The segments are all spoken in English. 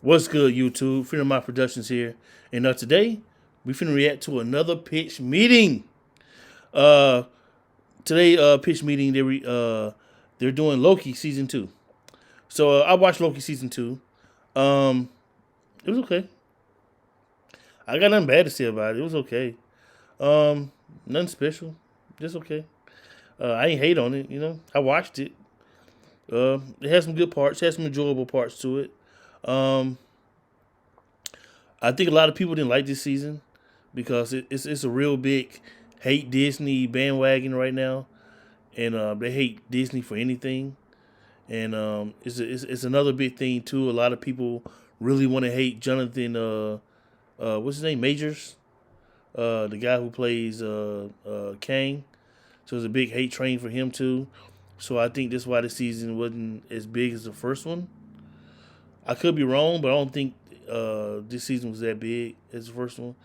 What's good, YouTube? Freedom My Productions here, and today we finna react to another pitch meeting. Uh, today pitch meeting they're doing Loki season 2. So I watched Loki season 2. Um, it was okay. I got nothing bad to say about it. It was okay. Nothing special, just okay. I ain't hate on it. I watched it. It had some good parts. It had some enjoyable parts to it. Um, I think a lot of people didn't like this season because it's a real big hate Disney bandwagon right now, and they hate Disney for anything. And it's another big thing too. A lot of people really want to hate Jonathan. What's his name? Majors, the guy who plays Kang. So it's a big hate train for him too. So I think that's why the season wasn't as big as the first one. I could be wrong, but I don't think this season was that big as the first one.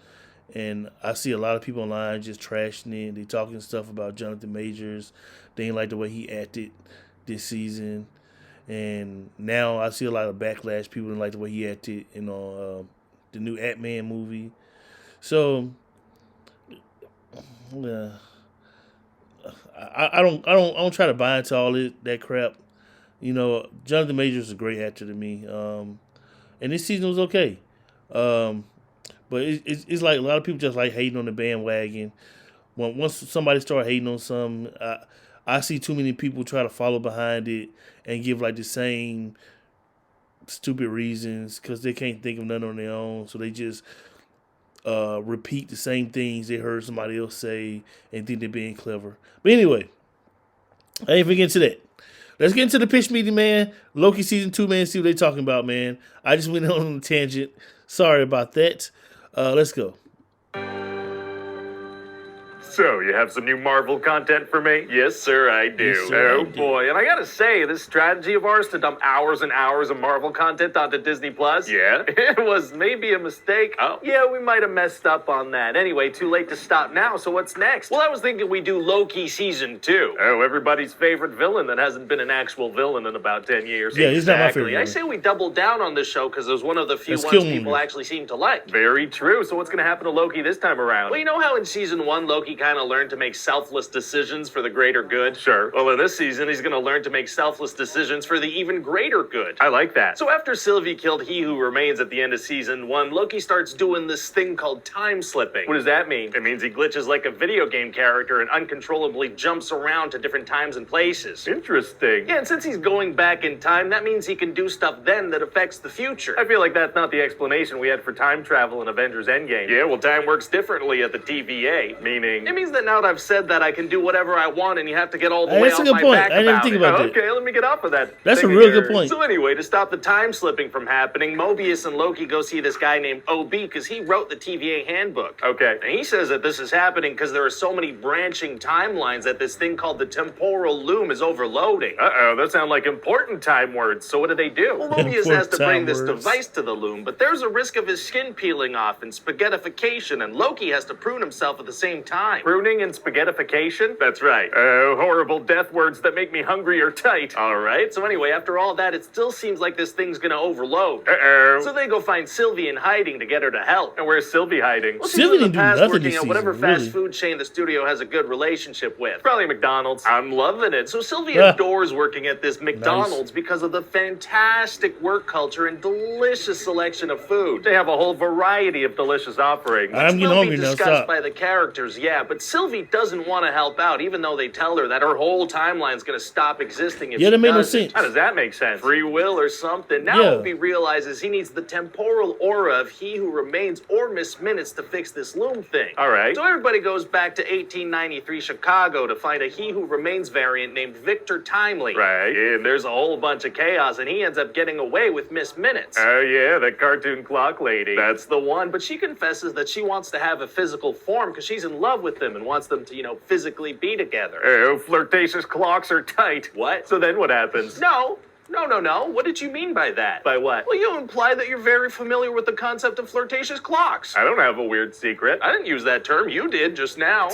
And I see a lot of people online just trashing it. They talking stuff about Jonathan Majors. They ain't like the way he acted this season. And now I see a lot of backlash. People didn't like the way he acted in the new Ant-Man movie. So uh, I don't try to buy into all that crap. Jonathan Majors is a great actor to me. And this season was okay. But it's like a lot of people just like hating on the bandwagon. Once somebody start hating on something, I see too many people try to follow behind it and give like the same stupid reasons because they can't think of none on their own. So they just repeat the same things they heard somebody else say and think they're being clever. But anyway, I ain't even get into that. Let's get into the pitch meeting, man. Loki season 2, man. See what they talking about, man. I just went on a tangent. Sorry about that. Let's go. So, you have some new Marvel content for me? Yes, sir, I do. Yes, sir, oh, I do. boy. And I gotta say, this strategy of ours to dump hours and hours of Marvel content onto Disney Plus, yeah, it was maybe a mistake. Oh. Yeah, we might have messed up on that. Anyway, too late to stop now, so what's next? Well, I was thinking we do Loki season 2. Oh, everybody's favorite villain that hasn't been an actual villain in about 10 years. Yeah, he's not my favorite I villain. say we double down on this show because it was one of the few Let's ones kill people Killmonger. actually seem to like. Very true. So what's gonna happen to Loki this time around? Well, you know how in season 1, Loki kind of learned to make selfless decisions for the greater good? Sure. Well, in this season, he's gonna learn to make selfless decisions for the even greater good. I like that. So after Sylvie killed He Who Remains at the end of season 1, Loki starts doing this thing called time slipping. What does that mean? It means he glitches like a video game character and uncontrollably jumps around to different times and places. Interesting. Yeah, and since he's going back in time, that means he can do stuff then that affects the future. I feel like that's not the explanation we had for time travel in Avengers Endgame. Yeah, well, time works differently at the TVA, meaning... It means that now that I've said that, I can do whatever I want and you have to get all the Hey, way that's a off good my point. back I didn't about think it. about that. Okay, let me get off of that. That's thing a of real good yours. point. So anyway, to stop the time slipping from happening, Mobius and Loki go see this guy named OB because he wrote the TVA handbook. Okay. And he says that this is happening because there are so many branching timelines that this thing called the temporal loom is overloading. Uh-oh, that sound like important time words. So what do they do? Well, Mobius has to bring this device to the loom, but there's a risk of his skin peeling off and spaghettification, and Loki has to prune himself at the same time. Pruning and spaghettification? That's right. Oh, horrible death words that make me hungry or tight. All right. So anyway, after all that, it still seems like this thing's gonna overload. Uh-oh. So they go find Sylvie in hiding to get her to help. And where's Sylvie hiding? Well, she's Sylvie in the didn't do past nothing working this at whatever season, fast really. food chain the studio has a good relationship with. Probably McDonald's. I'm loving it. So Sylvie adores working at this McDonald's because of the fantastic work culture and delicious selection of food. They have a whole variety of delicious offerings. I'm getting Will hungry be now, discussed stop. by the characters, yeah, but Sylvie doesn't want to help out, even though they tell her that her whole timeline's gonna stop existing if Yeah, she that made no doesn't. sense. How does that make sense? Free will or something. Now Yeah. Opie realizes he needs the temporal aura of He Who Remains or Miss Minutes to fix this loom thing. All right. So everybody goes back to 1893 Chicago to find a He Who Remains variant named Victor Timely. Right. And there's a whole bunch of chaos, and he ends up getting away with Miss Minutes. Oh yeah, that cartoon clock lady. That's the one. But she confesses that she wants to have a physical form because she's in love with them and wants them to, physically be together. Oh, flirtatious clocks are tight. What? So then what happens? No. What did you mean by that? By what? Well, you imply that you're very familiar with the concept of flirtatious clocks. I don't have a weird secret. I didn't use that term. You did just now.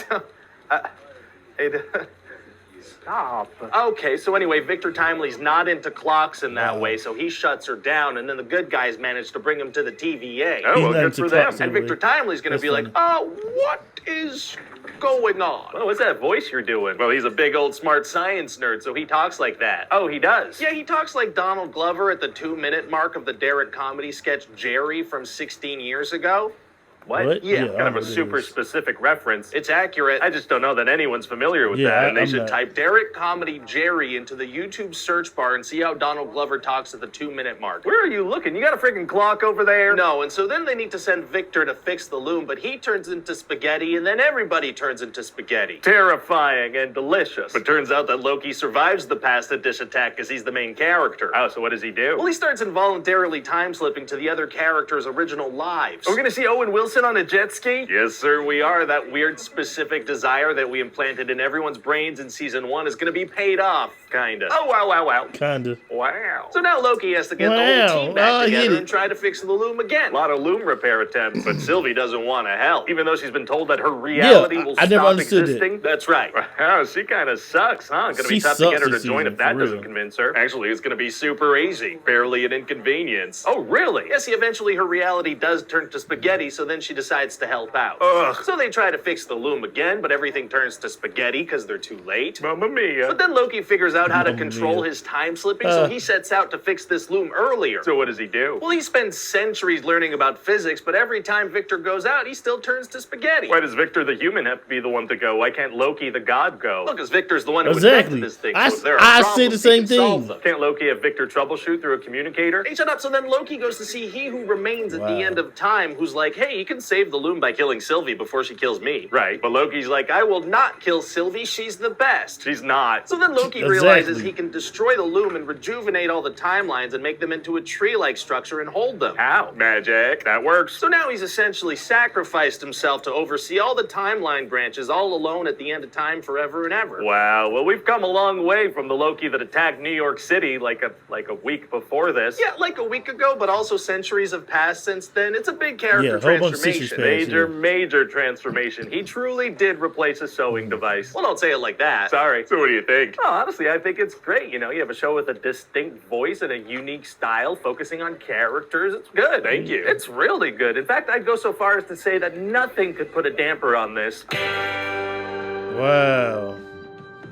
Stop. Okay, so anyway, Victor Timely's not into clocks in that way, so he shuts her down, and then the good guys manage to bring him to the TVA. Oh, well, good for them. And Victor Timely's gonna be like, what is going on? Well, what's that voice you're doing? Well, he's a big old smart science nerd, so he talks like that. Oh, he does? Yeah, he talks like Donald Glover at the 2-minute mark of the Derek comedy sketch Jerry from 16 years ago. What? Yeah, kind of a super specific reference. It's accurate. I just don't know that anyone's familiar with that. And they should type Derek Comedy Jerry into the YouTube search bar and see how Donald Glover talks at the 2-minute mark. Where are you looking? You got a freaking clock over there? No, and so then they need to send Victor to fix the loom, but he turns into spaghetti, and then everybody turns into spaghetti. Terrifying and delicious. But turns out that Loki survives the pasta dish attack because he's the main character. Oh, so what does he do? Well, he starts involuntarily time-slipping to the other characters' original lives. We're gonna see Owen Wilson on a jet ski? Yes, sir, we are. That weird specific desire that we implanted in everyone's brains in season 1 is going to be paid off, kinda. Oh, wow. Kinda. Wow. So now Loki has to get the whole team back together and try to fix the loom again. A lot of loom repair attempts, but Sylvie doesn't want to help, even though she's been told that her reality will stop existing. That's right. Wow, she kind of sucks, huh? Gonna be tough to get her to join if that doesn't convince her. Actually, it's gonna be super easy. Barely an inconvenience. Oh, really? Yes, eventually her reality does turn to spaghetti, so then she decides to help out. So they try to fix the loom again, but everything turns to spaghetti because they're too late. Mamma mia. But then Loki figures out how to control his time slipping, so he sets out to fix this loom earlier. So what does he do? Well, he spends centuries learning about physics, but every time Victor goes out, he still turns to spaghetti. Why does Victor the human have to be the one to go? Why can't Loki the god go? Well, because Victor's the one who invented this thing. So I say the same thing. Can't Loki have Victor troubleshoot through a communicator? Hey, shut up. So then Loki goes to see He Who Remains at the end of time, who's like, hey, you can save the loom by killing Sylvie before she kills me. Right. But Loki's like, I will not kill Sylvie. She's the best. She's not. So then Loki realizes he can destroy the loom and rejuvenate all the timelines and make them into a tree-like structure and hold them. How? Magic. That works. So now he's essentially sacrificed himself to oversee all the timeline branches all alone at the end of time forever and ever. Wow. Well, we've come a long way from the Loki that attacked New York City like a week before this. Yeah, like a week ago, but also centuries have passed since then. It's a big character transformation. Major transformation. He truly did replace a sewing device. Well, don't say it like that. Sorry. So what do you think? Oh, honestly, I think it's great. You know, you have a show with a distinct voice and a unique style, focusing on characters. It's good. Thank you. It's really good. In fact, I'd go so far as to say that nothing could put a damper on this. Wow.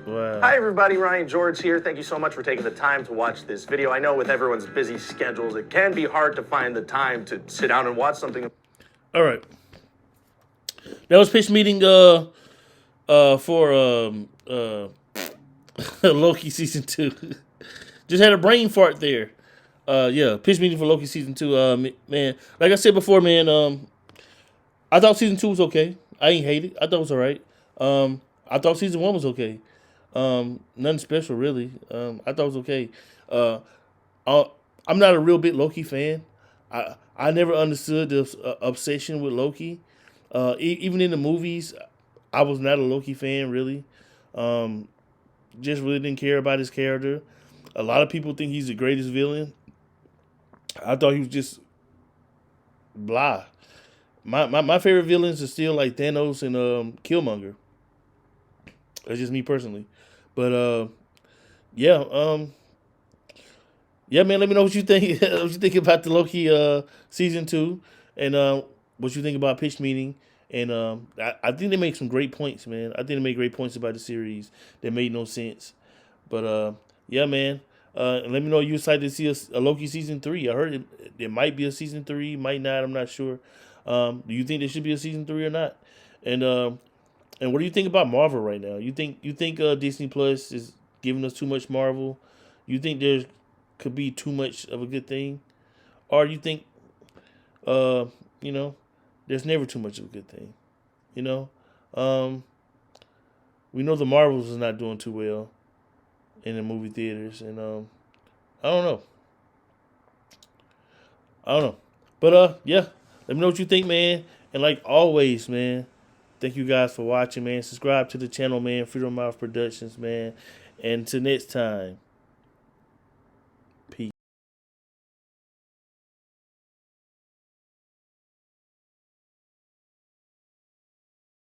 Hi everybody, Ryan George here. Thank you so much for taking the time to watch this video. I know with everyone's busy schedules, it can be hard to find the time to sit down and watch something. All right. That was pitch meeting for Loki season 2. Just had a brain fart there. Yeah, pitch meeting for Loki season 2. Man, like I said before, man, I thought season 2 was okay. I ain't hate it. I thought it was all right. I thought season 1 was okay. Nothing special really. I thought it was okay. I'm not a real big Loki fan. I never understood the obsession with Loki. Even in the movies, I was not a Loki fan, really. Just really didn't care about his character. A lot of people think he's the greatest villain. I thought he was just blah. My favorite villains are still like Thanos and Killmonger. That's just me personally. But yeah, man. Let me know what you think. What you think about the Loki season 2, and what you think about pitch meeting. And I think they make some great points, man. I think they make great points about the series that made no sense. But yeah, man. And let me know you excited to see a Loki season 3. I heard there might be a season 3, might not. I'm not sure. Do you think there should be a season 3 or not? And what do you think about Marvel right now? You think Disney Plus is giving us too much Marvel? You think there could be too much of a good thing, or you think, there's never too much of a good thing? We know the Marvels is not doing too well in the movie theaters, and I don't know. But yeah, let me know what you think, man. And like always, man, thank you guys for watching, man. Subscribe to the channel, man. Freedom Mouth Productions, man. And until next time.